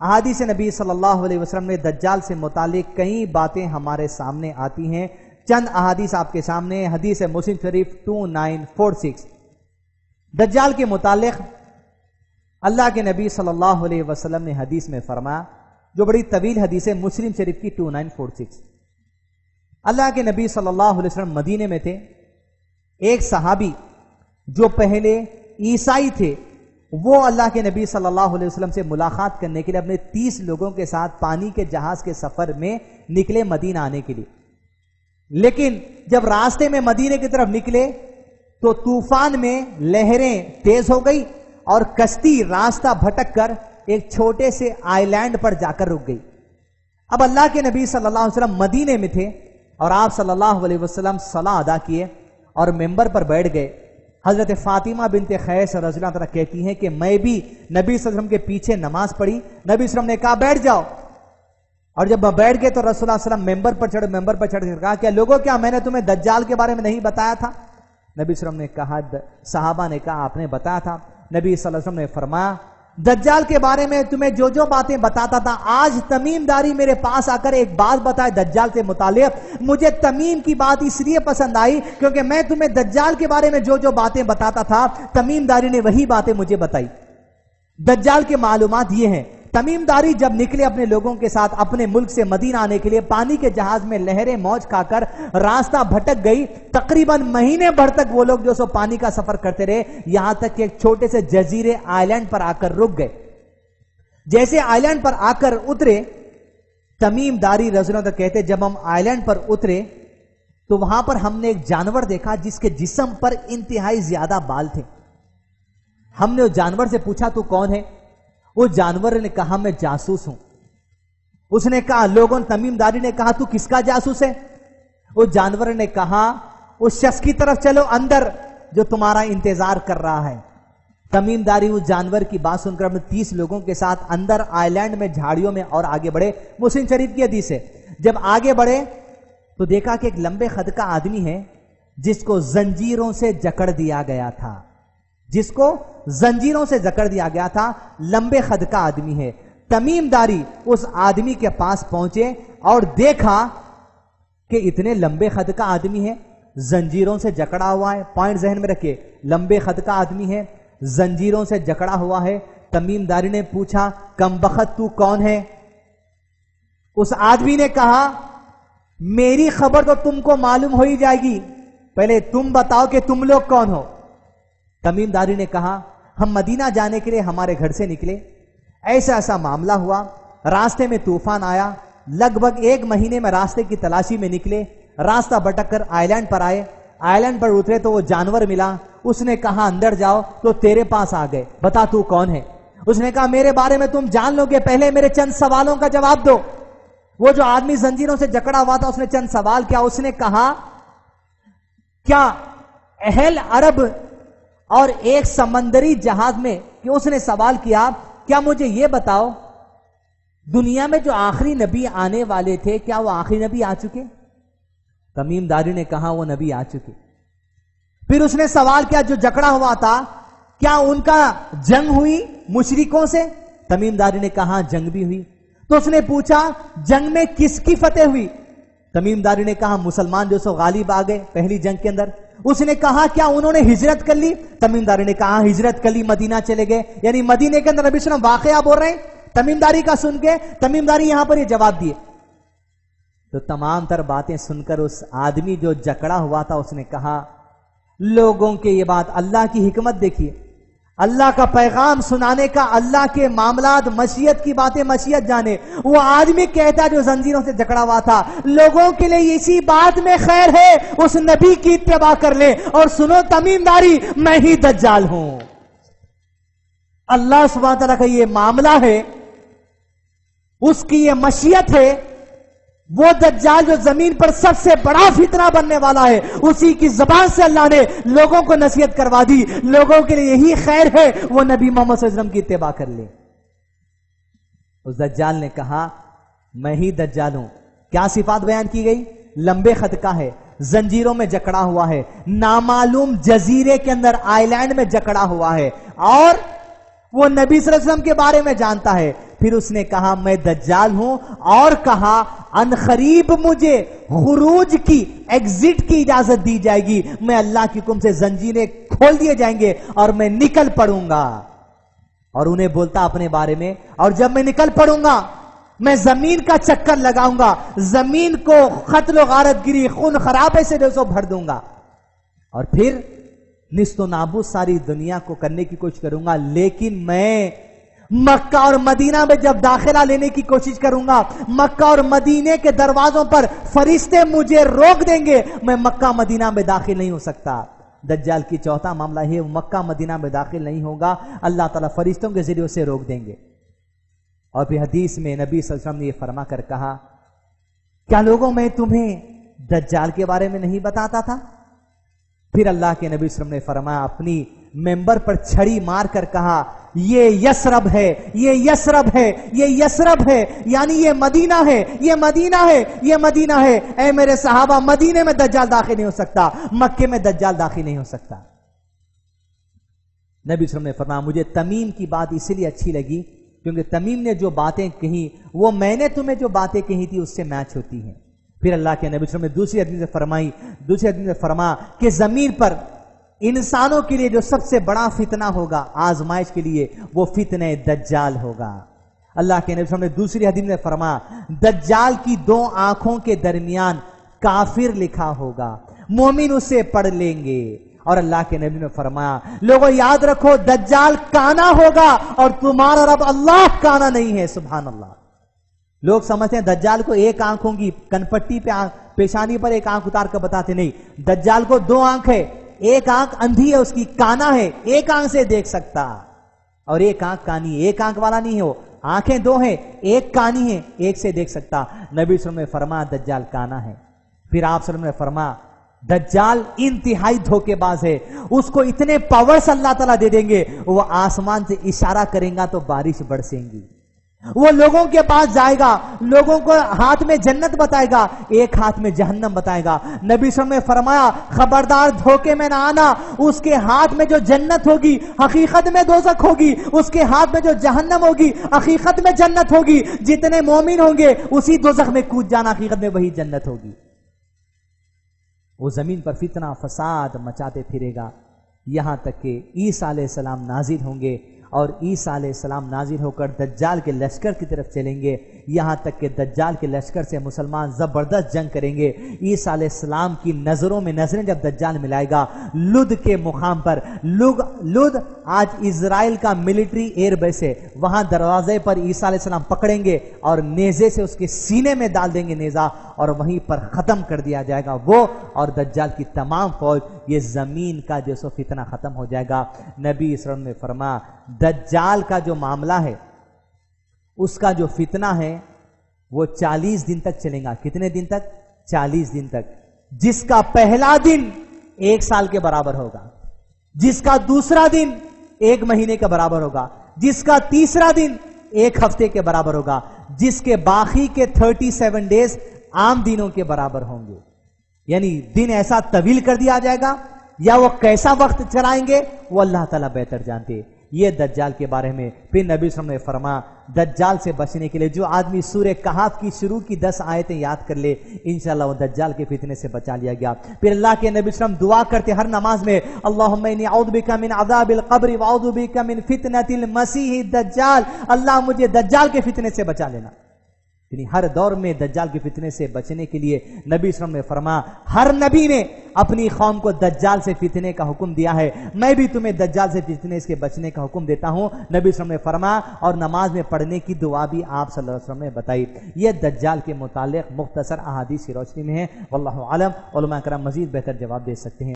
احادیث نبی صلی اللہ علیہ وسلم میں دجال سے متعلق کئی باتیں ہمارے سامنے آتی ہیں. چند احادیث آپ کے سامنے. حدیث مسلم شریف 2946. دجال کے متعلق اللہ کے نبی صلی اللہ علیہ وسلم نے حدیث میں فرمایا، جو بڑی طویل حدیث ہے، مسلم شریف کی 2946. اللہ کے نبی صلی اللہ علیہ وسلم مدینے میں تھے. ایک صحابی جو پہلے عیسائی تھے، وہ اللہ کے نبی صلی اللہ علیہ وسلم سے ملاقات کرنے کے لیے اپنے 30 لوگوں کے ساتھ پانی کے جہاز کے سفر میں نکلے مدینہ آنے کے لیے. لیکن جب راستے میں مدینے کی طرف نکلے تو طوفان میں لہریں تیز ہو گئی اور کشتی راستہ بھٹک کر ایک چھوٹے سے آئی لینڈ پر جا کر رک گئی. اب اللہ کے نبی صلی اللہ علیہ وسلم مدینے میں تھے اور آپ صلی اللہ علیہ وسلم صلاۃ ادا کیے اور ممبر پر بیٹھ گئے. حضرت فاطمہ بنت قیس رضی اللہ عنہا کہتی ہیں کہ میں بھی نبی صلی اللہ علیہ وسلم کے پیچھے نماز پڑھی. نبی صلی اللہ علیہ وسلم نے کہا بیٹھ جاؤ، اور جب میں بیٹھ گئے تو رسول اللہ صلی اللہ علیہ وسلم ممبر پر چڑھ کر کہا کہ لوگوں کیا میں نے تمہیں دجال کے بارے میں نہیں بتایا تھا؟ نبی صلی اللہ علیہ وسلم نے کہا، صحابہ نے کہا آپ نے بتایا تھا. نبی صلی اللہ علیہ وسلم نے فرمایا دجال کے بارے میں تمہیں جو جو باتیں بتاتا تھا، آج تمیم داری میرے پاس آ کر ایک بات بتائے دجال سے متعلق. مجھے تمیم کی بات اس لیے پسند آئی کیونکہ میں تمہیں دجال کے بارے میں جو جو باتیں بتاتا تھا، تمیم داری نے وہی باتیں مجھے بتائی. دجال کے معلومات یہ ہیں. تمیم داری جب نکلے اپنے لوگوں کے ساتھ اپنے ملک سے مدینہ آنے کے لیے، پانی کے جہاز میں لہریں موج کھا کر راستہ بھٹک گئی. تقریباً مہینے بھر تک وہ لوگ جو سو پانی کا سفر کرتے رہے، یہاں تک کہ ایک چھوٹے سے جزیرے آئی لینڈ پر آ کر رک گئے. جیسے آئی لینڈ پر آ کر اترے، تمیم داری رضی اللہ عنہ کہتے جب ہم آئی لینڈ پر اترے تو وہاں پر ہم نے ایک جانور دیکھا جس کے جسم پر انتہائی زیادہ بال تھے. ہم نے اس جانور سے پوچھا تو کون ہے؟ وہ جانور نے کہا میں جاسوس ہوں. اس نے کہا لوگوں، تمیم داری نے کہا تو کس کا جاسوس ہے؟ وہ جانور نے کہا اس شخص کی طرف چلو اندر جو تمہارا انتظار کر رہا ہے. تمیم داری اس جانور کی بات سن کر اپنے 30 لوگوں کے ساتھ اندر آئی لینڈ میں جھاڑیوں میں اور آگے بڑھے. مسلم شریف کی حدیث ہے. جب آگے بڑھے تو دیکھا کہ ایک لمبے قد کا آدمی ہے جس کو زنجیروں سے جکڑ دیا گیا تھا. جس کو زنجیروں سے جکڑ دیا گیا تھا، لمبے قد کا آدمی ہے. تمیم داری اس آدمی کے پاس پہنچے اور دیکھا کہ اتنے لمبے قد کا آدمی ہے، زنجیروں سے جکڑا ہوا ہے. پوائنٹ ذہن میں رکھیے، لمبے قد کا آدمی ہے، زنجیروں سے جکڑا ہوا ہے. تمیم داری نے پوچھا کم بخت تو کون ہے؟ اس آدمی نے کہا میری خبر تو تم کو معلوم ہو ہی جائے گی، پہلے تم بتاؤ کہ تم لوگ کون ہو. تمیم داری نے کہا ہم مدینہ جانے کے لیے ہمارے گھر سے نکلے، ایسا معاملہ ہوا، راستے میں طوفان آیا، لگ بھگ 1 مہینے میں راستے کی تلاشی میں نکلے، راستہ بھٹک کر آئی لینڈ پر آئے. آئی لینڈ پر اترے تو وہ جانور ملا. اس نے کہا اندر جاؤ، تو تیرے پاس آ گئے، بتا تو کون ہے؟ اس نے کہا میرے بارے میں تم جان لو گے، پہلے میرے چند سوالوں کا جواب دو. وہ جو آدمی زنجیروں سے جکڑا ہوا تھا اس نے چند سوال کیا. اس نے کہا کیا اہل عرب اور ایک سمندری جہاز میں، کہ اس نے سوال کیا کیا مجھے یہ بتاؤ دنیا میں جو آخری نبی آنے والے تھے کیا وہ آخری نبی آ چکے؟ تمیم داری نے کہا وہ نبی آ چکے. پھر اس نے سوال کیا جو جکڑا ہوا تھا کیا ان کا جنگ ہوئی مشرکوں سے؟ تمیم داری نے کہا جنگ بھی ہوئی. تو اس نے پوچھا جنگ میں کس کی فتح ہوئی؟ تمیم داری نے کہا مسلمان جو سو غالب آ گئے پہلی جنگ کے اندر. اس نے کہا کیا انہوں نے ہجرت کر لی؟ تمیم داری نے کہا ہجرت کر لی، مدینہ چلے گئے. یعنی مدینے کے اندر نبی صلی اللہ علیہ وسلم واقعہ بول رہے ہیں. تمیم داری کا سن کے تمیم داری یہاں پر یہ جواب دیے. تو تمام تر باتیں سن کر اس آدمی جو جکڑا ہوا تھا اس نے کہا لوگوں کے یہ بات، اللہ کی حکمت دیکھیے، اللہ کا پیغام سنانے کا، اللہ کے معاملات، مشیت کی باتیں مشیت جانے. وہ آدمی کہتا جو زنجیروں سے جکڑا ہوا تھا لوگوں کے لیے اسی بات میں خیر ہے اس نبی کی اتباع کر لے. اور سنو تمیم داری، میں ہی دجال ہوں. اللہ سبحانہ تعالیٰ کا یہ معاملہ ہے، اس کی یہ مشیت ہے. وہ دجال جو زمین پر سب سے بڑا فتنہ بننے والا ہے، اسی کی زبان سے اللہ نے لوگوں کو نصیحت کروا دی. لوگوں کے لیے یہی خیر ہے وہ نبی محمد صلی اللہ علیہ وسلم کی اتباع کر لے. اس دجال نے کہا میں ہی دجال ہوں. کیا صفات بیان کی گئی؟ لمبے قد کا ہے، زنجیروں میں جکڑا ہوا ہے، نامعلوم جزیرے کے اندر آئی لینڈ میں جکڑا ہوا ہے، اور وہ نبی صلی اللہ علیہ وسلم کے بارے میں جانتا ہے. پھر اس نے کہا میں دجال ہوں، اور کہا عنقریب مجھے خروج کی، ایگزٹ کی اجازت دی جائے گی، میں اللہ کی حکم سے زنجیریں کھول دیے جائیں گے اور میں نکل پڑوں گا۔ اور انہیں بولتا اپنے بارے میں، اور جب میں نکل پڑوں گا میں زمین کا چکر لگاؤں گا، زمین کو قتل و غارت گری، خون خرابے سے بھر دوں گا، اور پھر نیست و نابود ساری دنیا کو کرنے کی کوشش کروں گا، لیکن میں مکہ اور مدینہ میں جب داخلہ لینے کی کوشش کروں گا، مکہ اور مدینے کے دروازوں پر فرشتے مجھے روک دیں گے، میں مکہ مدینہ میں داخل نہیں ہو سکتا۔ دجال کی چوتھا معاملہ ہے، وہ مکہ مدینہ میں داخل نہیں ہوگا، اللہ تعالیٰ فرشتوں کے ذریعے اسے روک دیں گے۔ اور پھر حدیث میں نبی صلی اللہ علیہ وسلم نے یہ فرما کر کہا، کیا لوگوں میں تمہیں دجال کے بارے میں نہیں بتاتا تھا؟ پھر اللہ کے نبی صلی اللہ علیہ وسلم نے فرمایا، اپنی ممبر پر چھڑی مار کر کہا، یہ یثرب ہے، یہ یثرب ہے، یہ یثرب ہے، یعنی یہ مدینہ ہے، یہ مدینہ ہے، یہ مدینہ ہے۔ اے میرے صحابہ، مدینے میں دجال داخل نہیں ہو سکتا، مکے میں دجال داخل نہیں ہو سکتا۔ نبی صلی اللہ علیہ وسلم نے فرمایا، مجھے تمیم کی بات اس لیے اچھی لگی کیونکہ تمیم نے جو باتیں کہیں وہ میں نے تمہیں جو باتیں کہی تھی اس سے میچ ہوتی ہیں۔ پھر اللہ کے نبی صلی اللہ علیہ وسلم نے دوسری حدیث میں فرمایا کہ زمین پر انسانوں کے لیے جو سب سے بڑا فتنہ ہوگا، آزمائش کے لیے، وہ فتنہ دجال ہوگا۔ اللہ کے نبی صلی اللہ علیہ وسلم نے دوسری حدیث میں فرمایا، دجال کی 2 آنکھوں کے درمیان کافر لکھا ہوگا، مومن اسے پڑھ لیں گے۔ اور اللہ کے نبی نے فرمایا، لوگوں یاد رکھو دجال کانا ہوگا اور تمہارا رب اللہ کانا نہیں ہے۔ سبحان اللہ۔ لوگ سمجھتے ہیں دجال کو 1 آنکھ ہوگی، کنپٹی پہ پیشانی پر 1 آنکھ اتار کر بتاتے، نہیں، دجال کو 2 آنکھ ہے، 1 آنکھ اندھی ہے اس کی، کانا ہے، 1 آنکھ سے دیکھ سکتا، اور 1 آنکھ کانی ہے، 1 آنکھ والا نہیں ہو، آنکھیں 2 ہیں، 1 کانی ہے، 1 سے دیکھ سکتا۔ نبی صلی اللہ علیہ وسلم نے فرمایا دجال کانا ہے۔ پھر آپ صلی اللہ علیہ وسلم نے فرمایا دجال انتہائی دھوکے باز ہے، اس کو اتنے پاورز اللہ تعالیٰ دے دیں گے، وہ آسمان سے اشارہ کریں گا تو بارش برسیں گی، وہ لوگوں کے پاس جائے گا، لوگوں کو ہاتھ میں جنت بتائے گا، 1 ہاتھ میں جہنم بتائے گا۔ نبی صلی اللہ علیہ وسلم نے فرمایا خبردار دھوکے میں نہ آنا، اس کے ہاتھ میں جو جنت ہوگی حقیقت میں دوزخ ہوگی، اس کے ہاتھ میں جو جہنم ہوگی حقیقت میں جنت ہوگی، جتنے مومن ہوں گے اسی دوزخ میں کود جانا، حقیقت میں وہی جنت ہوگی۔ وہ زمین پر فتنہ فساد مچاتے پھرے گا، یہاں تک کہ عیسیٰ علیہ السلام نازل ہوں گے، اور عیسیٰ علیہ السلام نازل ہو کر دجال کے لشکر کی طرف چلیں گے، یہاں تک کہ دجال کے لشکر سے مسلمان زبردست جنگ کریں گے۔ عیسیٰ علیہ السلام کی نظروں میں نظریں جب دجال ملائے گا، لد کے مقام پر، لد آج اسرائیل کا ملٹری ایئر بیس ہے، وہاں دروازے پر عیسیٰ علیہ السلام پکڑیں گے اور نیزے سے اس کے سینے میں ڈال دیں گے نیزہ، اور وہیں پر ختم کر دیا جائے گا وہ اور دجال کی تمام فوج۔ یہ زمین کا جو سو فتنہ ختم ہو جائے گا۔ نبی صلی اللہ علیہ وسلم نے فرمایا دجال کا جو معاملہ ہے، اس کا جو فتنہ ہے وہ 40 دن تک چلے گا۔ کتنے دن تک؟ 40 دن تک، جس کا پہلا دن 1 سال کے برابر ہوگا، جس کا دوسرا دن 1 مہینے کے برابر ہوگا، جس کا تیسرا دن 1 ہفتے کے برابر ہوگا، جس کے باقی کے 37 ڈیز عام دنوں کے برابر ہوں گے۔ یعنی دن ایسا طویل کر دیا جائے گا، یا وہ کیسا وقت چلائیں گے وہ اللہ تعالیٰ بہتر جانتے۔ یہ دجال کے بارے میں پھر نبی صلی اللہ علیہ وسلم نے فرمایا دجال سے بچنے کے لیے جو آدمی سورہ کہف کی شروع کی 10 آیتیں یاد کر لے، انشاءاللہ وہ دجال کے فتنے سے بچا لیا گیا۔ پھر اللہ کے نبی صلی اللہ علیہ وسلم دعا کرتے ہر نماز میں، اللہم انی اعوذ بک من عذاب القبر واعوذ بک من فتنۃ المسیح الدجال، اللہ مجھے دجال کے فتنے سے بچا لینا۔ یعنی ہر دور میں دجال کے فتنے سے بچنے کے لیے نبی صلی اللہ علیہ وسلم نے فرمایا، ہر نبی نے اپنی قوم کو دجال سے فتنے کا حکم دیا ہے، میں بھی تمہیں دجال سے فتنے سے بچنے کا حکم دیتا ہوں، نبی صلی اللہ علیہ وسلم نے فرمایا، اور نماز میں پڑھنے کی دعا بھی آپ صلی اللہ علیہ وسلم نے بتائی۔ یہ دجال کے متعلق مختصر احادیث کی روشنی میں ہے، واللہ اعلم، علماء کرام مزید بہتر جواب دے سکتے ہیں۔